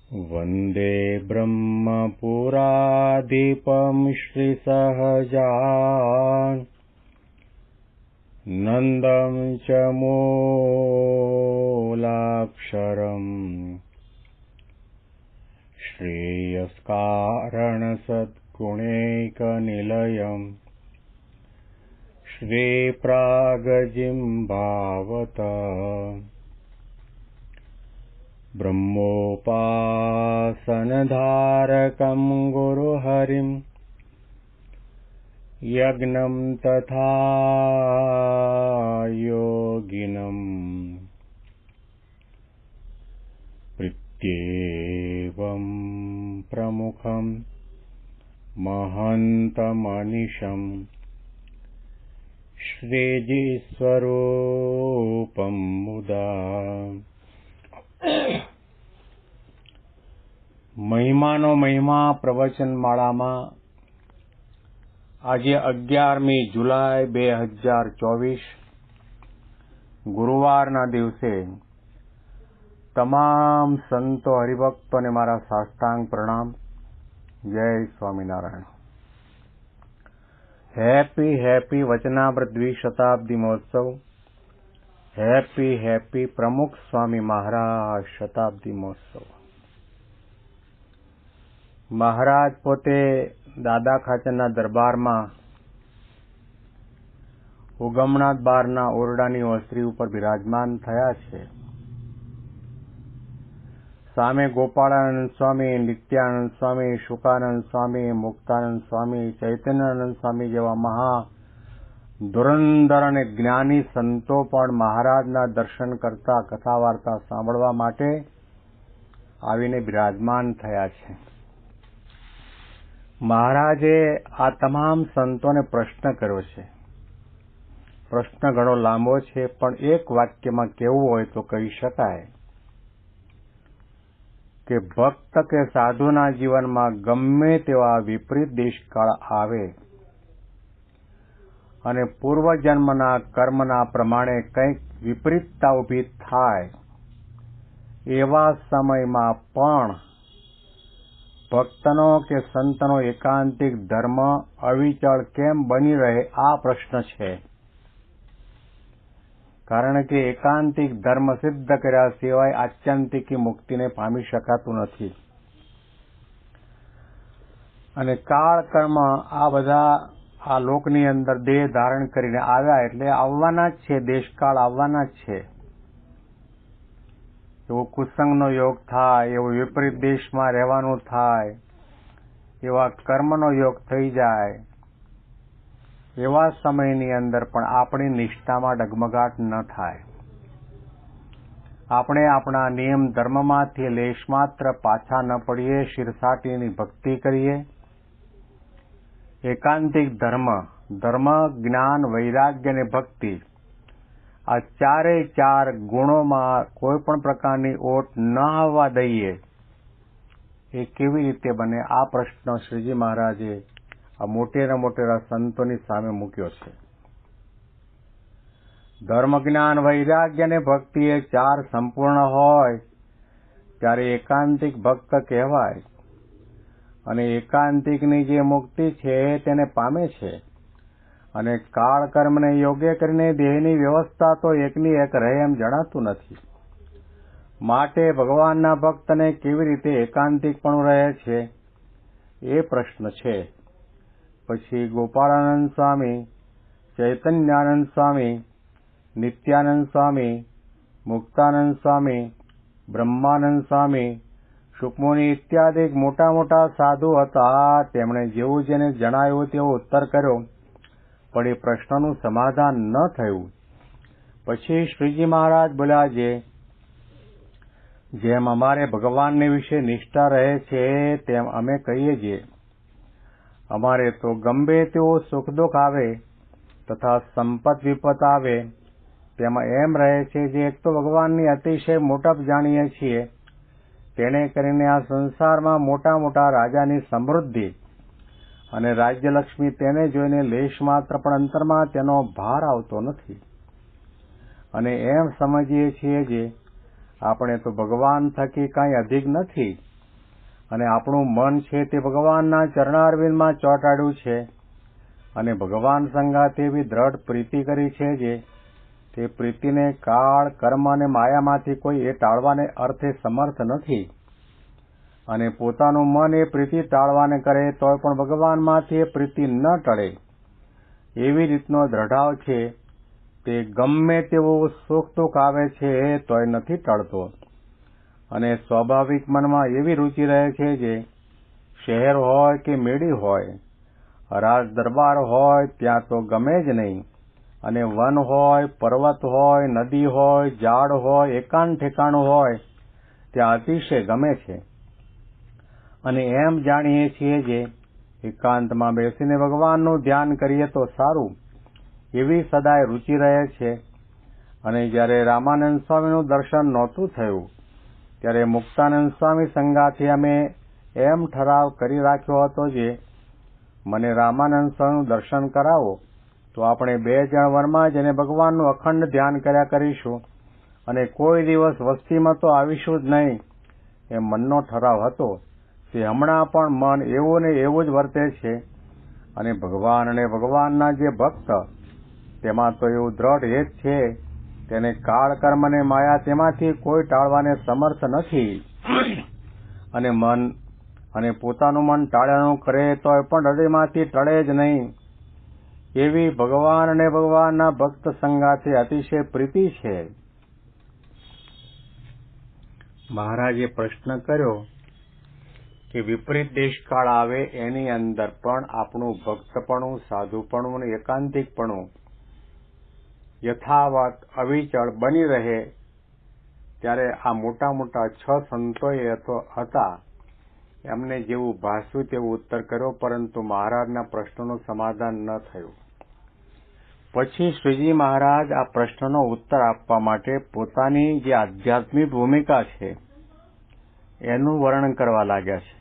वन्दे ब्रह्मपुराधिपं श्रीसहजानन्दं च मूलाक्षरम् श्रेयस्कारणसद्गुणैकनिलयम् श्रीप्रागजिह्वावत ब्रह्मोपासनधारकं गुरुहरिं यज्ञं तथा योगिनं प्रत्येवं प्रमुखं महन्तमनिशं श्रीजीस्वरूपं मुदा મહિમાનો મહિમા પ્રવચનમાળામાં આજે 11મી જુલાઈ 2024 ગુરુવારના દિવસે તમામ સંતો હરિભક્તોને મારા સાષ્ટાંગ પ્રણામ. જય સ્વામિનારાયણ. હેપી વચનામૃત દ્વિશતાબ્દી મહોત્સવ. હેપી પ્રમુખ સ્વામી મહારાજ શતાબ્દી મહોત્સવ. મહારાજ પોતે દાદા ખાચરના દરબારમાં ઉગમનાથ બારના ઓરડાની ઓસરી ઉપર બિરાજમાન થયા છે. સામે ગોપાળાનંદ સ્વામી, નિત્યાનંદ સ્વામી, શુકાનંદ સ્વામી, મુક્તાનંદ સ્વામી, ચૈતન્યાનંદ સ્વામી જેવા મહા ધુરંધર અને જ્ઞાની સંતો પણ મહારાજના દર્શન કરતા, કથા વાર્તા સાંભળવા માટે આવીને બિરાજમાન થયા છે. મહારાજે આ તમામ સંતોને પ્રશ્ન કર્યો છે. પ્રશ્ન ઘણો લાંબો છે, પણ એક વાક્યમાં કહેવું હોય તો કહી શકાય કે ભક્ત કે સાધુના જીવનમાં ગમે તેવા વિપરીત દેશકાળ આવે અને પૂર્વજન્મના કર્મના પ્રમાણે કંઈક વિપરીતતા ઊભી થાય, એવા સમયમાં પણ ભક્તનો કે સંતનો એકાંતિક ધર્મ અવિચળ કેમ બની રહે, આ પ્રશ્ન છે. કારણ કે એકાંતિક ધર્મ સિદ્ધ કર્યા સિવાય આત્યંતિકી મુક્તિને પામી શકાતું નથી. અને કાળ કર્મ આ બધા આ લોકની અંદર દેહ ધારણ કરીને આવ્યા એટલે આવવાના જ છે, દેશકાળ આવવાના જ છે. એવો કુસંગનો યોગ થાય, એવો વિપરીત દેશમાં રહેવાનું થાય, એવા કર્મનો યોગ થઈ જાય, એવા સમયની અંદર પણ આપણી નિષ્ઠામાં ડગમગાટ ન થાય. આપણે આપણા નિયમ ધર્મમાંથી લેશ માત્ર પાછા ન પડીએ, શિરસાટીની ભક્તિ કરીએ. એકાંતિક ધર્મ, જ્ઞાન, વૈરાગ્ય અને ભક્તિ, આ ચાર ગુણોમાં કોઈ પણ પ્રકારની ઓટ ન આવવા દઈએ, એ કેવી રીતે બને? આ પ્રશ્ન શ્રીજી મહારાજે આ મોટેરા સંતોની સામે મૂક્યો છે. ધર્મ, જ્ઞાન, વૈરાગ્ય અને ભક્તિ એ ચાર સંપૂર્ણ હોય ત્યારે એકાંતિક ભક્ત કહેવાય. અને એકાંતિકની જે મુક્તિ છે તેને પામે છે. અને કાળ કર્મને યોગ્ય કરીને દેહની વ્યવસ્થા તો એકની એક રહે એમ જણાતું નથી. માટે ભગવાનના ભક્તને કેવી રીતે એકાંતિકપણું રહે છે, એ પ્રશ્ન છે. પછી ગોપાળાનંદ સ્વામી, ચૈતન્યાનંદ સ્વામી, નિત્યાનંદ સ્વામી, મુક્તાનંદ સ્વામી, બ્રહ્માનંદ સ્વામી, સુખમુનિ ઇત્યાદિ મોટા સાધુ હતા. તેમણે જેવું જેને જણાવ્યું તેવો ઉત્તર કર્યો, પણ એ પ્રશ્નનું સમાધાન ન થયું. પછી શ્રીજી મહારાજ બોલ્યા, જેમ અમારે ભગવાનને વિશે નિષ્ઠા રહે છે તેમ અમે કહીએ છીએ. અમારે તો ગમે તેવો સુખ દુઃખ આવે તથા સંપત વિપત આવે તેમાં એમ રહે છે જે એક તો ભગવાનની અતિશય મોટપ જાણીએ છીએ, તેણે કરીને આ સંસારમાં મોટા રાજાની સમૃદ્ધિ અને રાજ્યલક્ષ્મી તેને જોઈને લેશ માત્ર પણ અંતરમાં તેનો ભાર આવતો નથી. અને એમ સમજીએ છીએ કે આપણે તો ભગવાન થકી કાંઈ અધિક નથી, અને આપણું મન છે તે ભગવાનના ચરણારવિંદમાં ચોંટાડ્યું છે અને ભગવાન સંગાથે એવી દ્રઢ પ્રીતિ કરી છે જે તે પ્રીતિને કાળ, કર્મ અને માયામાંથી કોઈ એ ટાળવાને અર્થે સમર્થ નથી. અને પોતાનું મન એ પ્રીતિ ટાળવાને કરે તોય પણ ભગવાનમાંથી એ પ્રીતિ ન ટળે એવી રીતનો દ્રઢાવ છે તે ગમે તેવું સુખ દુઃખ આવે છે તોય નથી ટળતો. અને સ્વાભાવિક મનમાં એવી રુચિ રહે છે જે શહેર હોય કે મેળી હોય, રાજ દરબાર હોય ત્યાં તો ગમે જ નહીં, અને વન હોય, પર્વત હોય, નદી હોય, ઝાડ હોય, એકાંત ઠેકાણું હોય ત્યાં અતિશય ગમે છે. અને એમ જાણીએ છીએ જે એકાંતમાં બેસીને ભગવાનનું ધ્યાન કરીએ તો સારું એવી સદાય રુચિ રહે છે. અને જ્યારે રામાનંદ સ્વામીનું દર્શન નહોતું થયું ત્યારે મુક્તાનંદ સ્વામી સંગાથે અમે એમ ઠરાવ કરી રાખ્યો હતો જે મને રામાનંદ સ્વામીનું દર્શન કરાવો તો આપણે 2 જણ વનમાં જઈને ભગવાનનું અખંડ ધ્યાન કર્યા કરીશું અને કોઈ દિવસ વસ્તીમાં તો આવીશું જ નહીં એ મનનો ઠરાવ હતો. તે હમણાં પણ મન એવું ને એવું જ વર્તે છે. અને ભગવાન અને ભગવાનના જે ભક્ત તેમાં તો એવું દ્રઢ હેત છે તેને કાળ, કર્મ અને માયા તેમાંથી કોઈ ટાળવાને સમર્થ નથી. અને પોતાનું મન ટાળ્યાનું કરે તોય પણ હૃદયમાંથી ટળે જ નહીં એવી ભગવાન અને ભગવાનના ભક્ત સંગાથે અતિશય પ્રીતિ છે. મહારાજે પ્રશ્ન કર્યો કે વિપરીત દેશકાળ આવે એની અંદર પણ આપણું ભક્તપણું, સાધુપણું અને એકાંતિકપણું યથાવત અવિચળ બની રહે ત્યારે આ મોટા મોટા 6 સંતોએ હતા એમને જેવું ભાષ્યું તેવું ઉત્તર કર્યો, પરંતુ મહારાજના પ્રશ્નનું સમાધાન ન થયું. પછી શ્રીજી મહારાજ આ પ્રશ્નનો ઉત્તર આપવા માટે પોતાની જે આધ્યાત્મિક ભૂમિકા છે એનું વર્ણન કરવા લાગ્યા છે.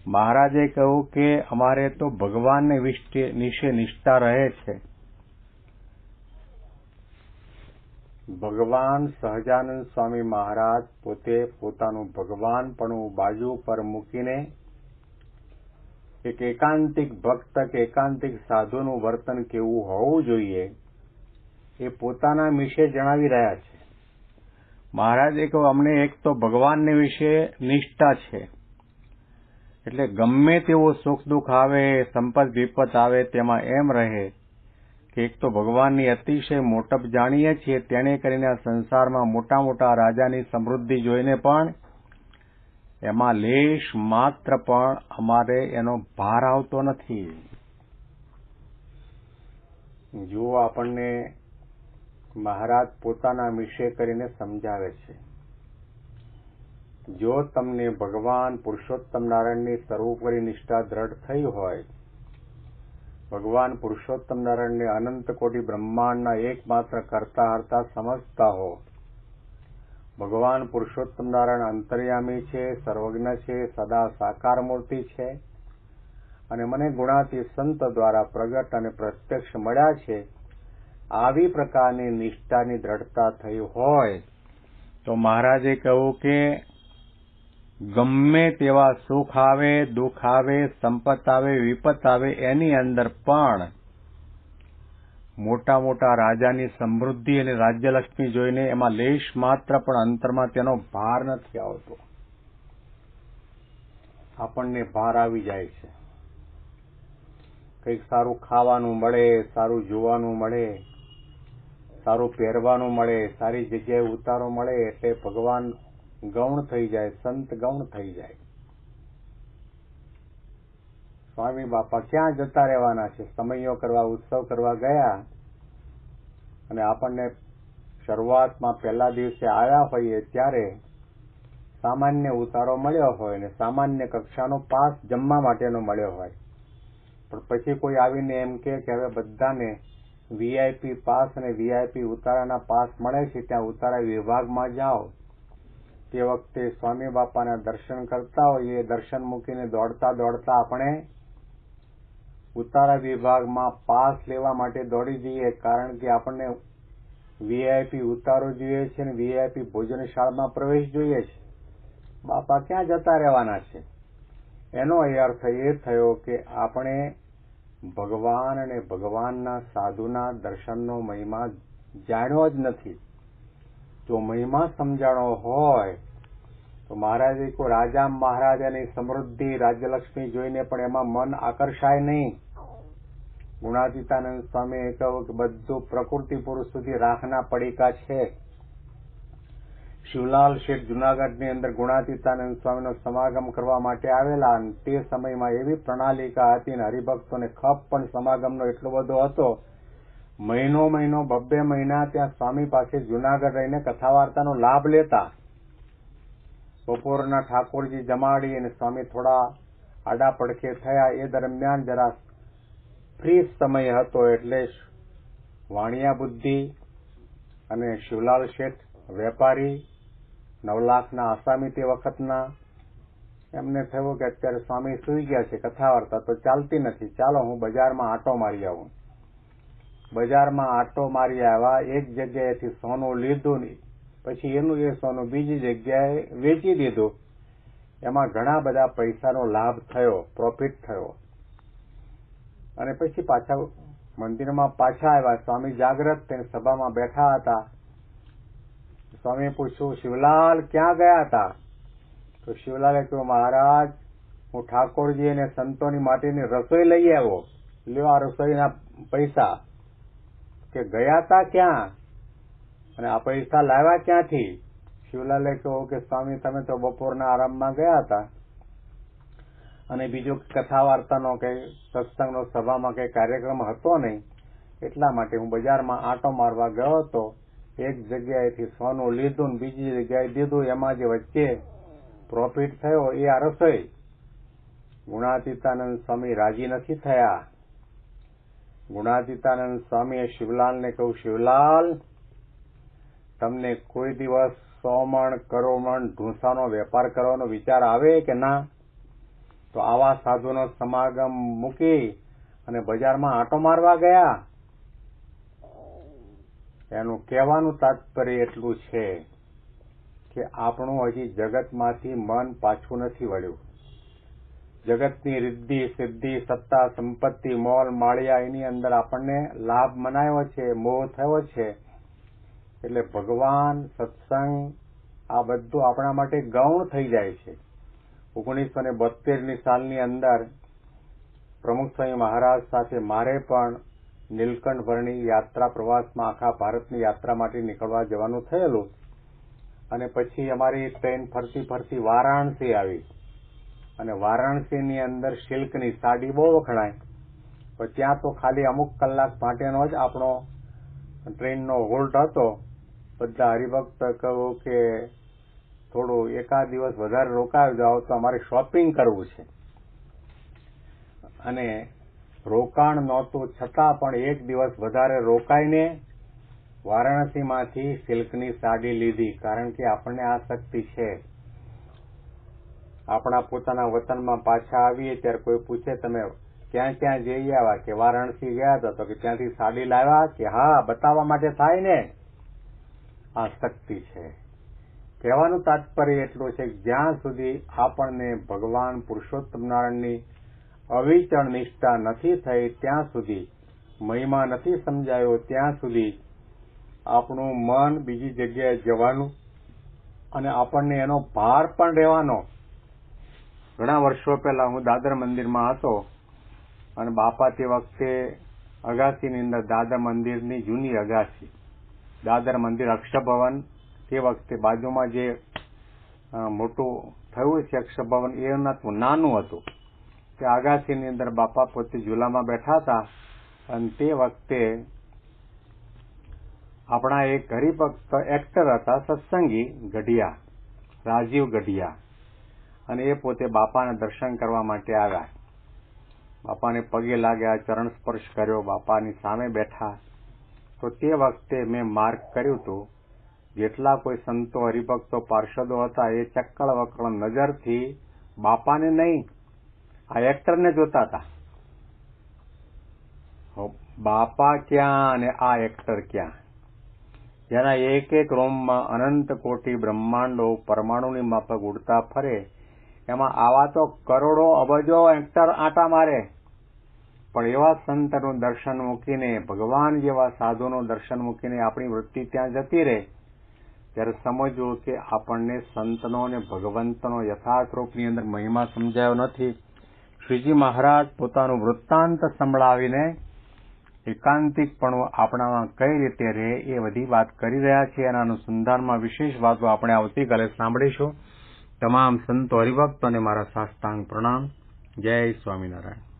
મહારાજે કહ્યું કે અમારે તો ભગવાનને વિશે નિષ્ઠા રહે છે. ભગવાન સહજાનંદ સ્વામી મહારાજ પોતે પોતાનું ભગવાનપણું બાજુ પર મૂકીને એક એકાંતિક ભક્ત કે એકાંતિક સાધુનું વર્તન કેવું હોવું જોઈએ એ પોતાના વિશે જણાવી રહ્યા છે. મહારાજે કહ્યું અમને એક તો ભગવાનને વિશે નિષ્ઠા છે એટલે ગમે તેવો સુખ દુઃખ આવે, સંપત વિપત આવે તેમાં એમ રહે કે એક તો ભગવાનની અતિશય મોટપ જાણીએ છીએ તેને કરીને આ સંસારમાં મોટા મોટા રાજાની સમૃદ્ધિ જોઈને પણ એમાં લેશ માત્ર પણ અમારે એનો ભાર આવતો નથી. જો આપણને મહારાજ પોતાના વિશે કરીને સમજાવે છે, જો તમને ભગવાન પુરુષોત્તમ નારાયણની સર્વોપરી નિષ્ઠા દ્રઢ થઈ હોય, ભગવાન પુરુષોત્તમ નારાયણને અનંત કોટી બ્રહ્માંડના એકમાત્ર કર્તા હર્તા સમજતા હો, ભગવાન પુરુષોત્તમ નારાયણ અંતર્યામી છે, સર્વજ્ઞ છે, સદા સાકાર મૂર્તિ છે અને મને ગુણાતી સંત દ્વારા પ્રગટ અને પ્રત્યક્ષ મળ્યા છે, આવી પ્રકારની નિષ્ઠાની દ્રઢતા થઈ હોય તો મહારાજે કહ્યું કે ગમે તેવા સુખ આવે, દુઃખ આવે, સંપત આવે, વિપત આવે એની અંદર પણ મોટા મોટા રાજાની સમૃદ્ધિ અને રાજ્યલક્ષ્મી જોઈને એમાં લેશ માત્ર પણ અંતરમાં તેનો ભાર નથી આવતો. આપણને ભાર આવી જાય છે. કંઈક સારું ખાવાનું મળે, સારું જોવાનું મળે, સારું પહેરવાનું મળે, સારી જગ્યાએ ઉતારો મળે એટલે ભગવાન ગૌણ થઈ જાય, સંત ગૌણ થઈ જાય. સ્વામી બાપા ક્યાં જતા રહેવાના છે? સમયો કરવા, ઉત્સવ કરવા ગયા અને આપણને શરૂઆતમાં પહેલા દિવસે આવ્યા હોઈએ ત્યારે સામાન્ય ઉતારો મળ્યો હોય ને સામાન્ય કક્ષાનો પાસ જમવા માટેનો મળ્યો હોય, પણ પછી કોઈ આવીને એમ કે હવે બધાને વીઆઈપી પાસ અને વીઆઈપી ઉતારાના પાસ મળે છે, ત્યાં ઉતારા વિભાગમાં જાઓ. તે વખતે સ્વામી બાપાના દર્શન કરતા હોઈએ, દર્શન મૂકીને દોડતા દોડતા આપણે ઉતારા વિભાગમાં પાસ લેવા માટે દોડી જઈએ, કારણ કે આપણને વીઆઈપી ઉતારો જોઈએ છે અને વીઆઈપી ભોજનશાળામાં પ્રવેશ જોઈએ છે. બાપા ક્યાં જતા રહેવાના છે? એનો અર્થ એ થયો કે આપણે ભગવાન અને ભગવાનના સાધુના દર્શનનો મહિમા જાણ્યો જ નથી. જો મહિમા સમજાણો હોય તો મહારાજે કોઈ રાજા મહારાજાની સમૃદ્ધિ રાજ્યલક્ષ્મી જોઈને પણ એમાં મન આકર્ષાય નહીં. ગુણાતીતાનંદ સ્વામીએ કહ્યું કે બધું પ્રકૃતિ પુરુષ સુધી રાખના પડીકા છે. શિવલાલ શેઠ જુનાગઢની અંદર ગુણાતીતાનંદ સ્વામીનો સમાગમ કરવા માટે આવેલા. તે સમયમાં એવી પ્રણાલિકા હતી ને હરિભક્તોને ખપ પણ સમાગમનો એટલો બધો હતો. મહિનો 2 મહિના ત્યાં સ્વામી પાસે જુનાગઢ રહીને કથા વાર્તાનો લાભ લેતા. બપોરના ઠાકોરજી જમાડી અને સ્વામી થોડા આડા પડખે થયા. એ દરમિયાન જરા ફ્રી સમય હતો એટલે વાણિયા બુદ્ધિ અને શિવલાલ શેઠ વેપારી 9 લાખના આસામી તે વખતના, એમને થયું કે અત્યારે સ્વામી સૂઈ ગયા છે, કથા વાર્તા તો ચાલતી નથી, ચાલો હું બજારમાં આંટો મારી આવું. બજારમાં આંટો મારી આવ્યા. એક જગ્યાએથી સોનું લીધું ને પછી એનું એ સોનું બીજી જગ્યાએ વેચી દીધું. એમાં ઘણા બધા પૈસાનો લાભ થયો, પ્રોફિટ થયો. અને પછી પાછા મંદિરમાં પાછા આવ્યા. સ્વામી જાગ્રત થઈને સભામાં બેઠા હતા. સ્વામીએ પૂછ્યું, શિવલાલ ક્યાં ગયા હતા? તો શિવલાલે કહ્યું, મહારાજ હું ઠાકોરજી અને સંતોની માટેની રસોઈ લઈ આવ્યો, લ્યો આ રસોઈના પૈસા. કે ગયા હતા ક્યાં અને આ પૈસા લાવ્યા ક્યાંથી? શિવલાલે કહ્યું કે સ્વામી તમે તો બપોરના આરામમાં ગયા હતા અને બીજો કથા વાર્તાનો કે સત્સંગનો સભામાં કઈ કાર્યક્રમ હતો નહીં, એટલા માટે હું બજારમાં આંટો મારવા ગયો હતો. એક જગ્યાએથી સોનું લીધું ને બીજી જગ્યાએ દીધું, એમાં જે વચ્ચે પ્રોફિટ થયો એ આ રસોઈ. ગુણાતીતાનંદ સ્વામી રાજી નથી થયા. ગુણાતીતાનંદ સ્વામીએ શિવલાલને કહ્યું, શિવલાલ તમને કોઈ દિવસ 100 મણ કરોડ મણ ઢૂંસાનો વેપાર કરવાનો વિચાર આવે કે ના? તો આવા સાધુનો સમાગમ મૂકી અને બજારમાં આંટો મારવા ગયા. એનું કહેવાનું તાત્પર્ય એટલું છે કે આપણું હજી જગતમાંથી મન પાછું નથી વળ્યું. જગતની રિદ્ધિ સિદ્ધિ સત્તા સંપત્તિ મોલ માળિયા એની અંદર આપણને લાભ મનાયો છે, મોહ થયો છે. એટલે ભગવાન સત્સંગ આ બધું આપણા માટે ગૌણ થઈ જાય છે. 1972ની સાલની અંદર પ્રમુખ સ્વામી મહારાજ સાથે મારે પણ નીલકંઠભરની યાત્રા પ્રવાસમાં આખા ભારતની યાત્રા માટે નીકળવા જવાનું થયેલું. અને પછી અમારી ટ્રેન ફરતી ફરતી વારાણસી આવી અને વારાણસીની અંદર સિલ્કની સાડી બહુ વખણાય. પણ ત્યાં તો ખાલી અમુક કલાક માટેનો જ આપણો ટ્રેનનો હોલ્ટ હતો. બધા હરિભક્ત કહ્યું કે થોડું એકાદ દિવસ વધારે રોકાવી જાઓ તો અમારે શોપિંગ કરવું છે. અને રોકાણ નહોતું છતાં પણ એક દિવસ વધારે રોકાઈને વારાણસીમાંથી સિલ્કની સાડી લીધી. કારણ કે આપણને આસક્તિ છે. આપણા પોતાના વતનમાં પાછા આવીએ ત્યારે કોઈ પૂછે તમે ક્યાં ક્યાં જઈ આવ્યા? કે વારાણસી ગયા હતા. તો કે ત્યાંથી સાડી લાવ્યા? કે હા, બતાવવા માટે થાય ને. આસક્તિ છે. કહેવાનું તાત્પર્ય એટલું છે કે જ્યાં સુધી આપણને ભગવાન પુરુષોત્તમ નારાયણની અવિચળ નિષ્ઠા નથી થઈ, ત્યાં સુધી મહિમા નથી સમજાયો, ત્યાં સુધી આપણું મન બીજી જગ્યાએ જવાનું અને આપણને એનો ભાર પણ રહેવાનો. ઘણા વર્ષો પહેલા હું દાદર મંદિરમાં હતો અને બાપા તે વખતે અગાસીની અંદર દાદર મંદિરની જૂની અગાસી, દાદર મંદિર અક્ષભવન, તે વખતે બાજુમાં જે મોટું થયું છે અક્ષભવન એ નાનું હતું. તે અગાસીની અંદર બાપા પોતે ઝૂલામાં બેઠા હતા અને તે વખતે આપણા એક હરિભક્ત એક્ટર હતા, સત્સંગી ગઢિયા, રાજીવ ગઢિયા, અને એ પોતે બાપાના દર્શન કરવા માટે આવ્યા. બાપાને પગે લાગ્યા, ચરણ સ્પર્શ કર્યો, બાપાની સામે બેઠા. તો તે વખતે મેં માર્ક કર્યું હતું જેટલા કોઈ સંતો હરિભક્તો પાર્ષદો હતા એ ચક્કળ વક્કળ નજરથી બાપાને નહીં આ એક્ટરને જોતા હતા. બાપા ક્યાં અને આ એક્ટર ક્યાં? જેના એક એક રોમમાં અનંત કોટી બ્રહ્માંડો પરમાણુની માફક ઉડતા ફરે, એમાં આવા તો કરોડો અબજો હેક્ટર આંટા મારે, પણ એવા સંતનું દર્શન મૂકીને, ભગવાન જેવા સાધુનું દર્શન મૂકીને આપણી વૃત્તિ ત્યાં જતી રહે, ત્યારે સમજવું કે આપણને સંતનો અને ભગવંતનો યથાર્થ રૂપની અંદર મહિમા સમજાયો નથી. શ્રીજી મહારાજ પોતાનું વૃત્તાંત સંભળાવીને એકાંતિકપણું આપણામાં કઈ રીતે રહે એ બધી વાત કરી રહ્યા છે. એના અનુસંધાનમાં વિશેષ વાતો આપણે આવતીકાલે સાંભળીશું. તમામ સંતો હરિભક્તોને મારા સાષ્ટાંગ પ્રણામ. જય સ્વામિનારાયણ.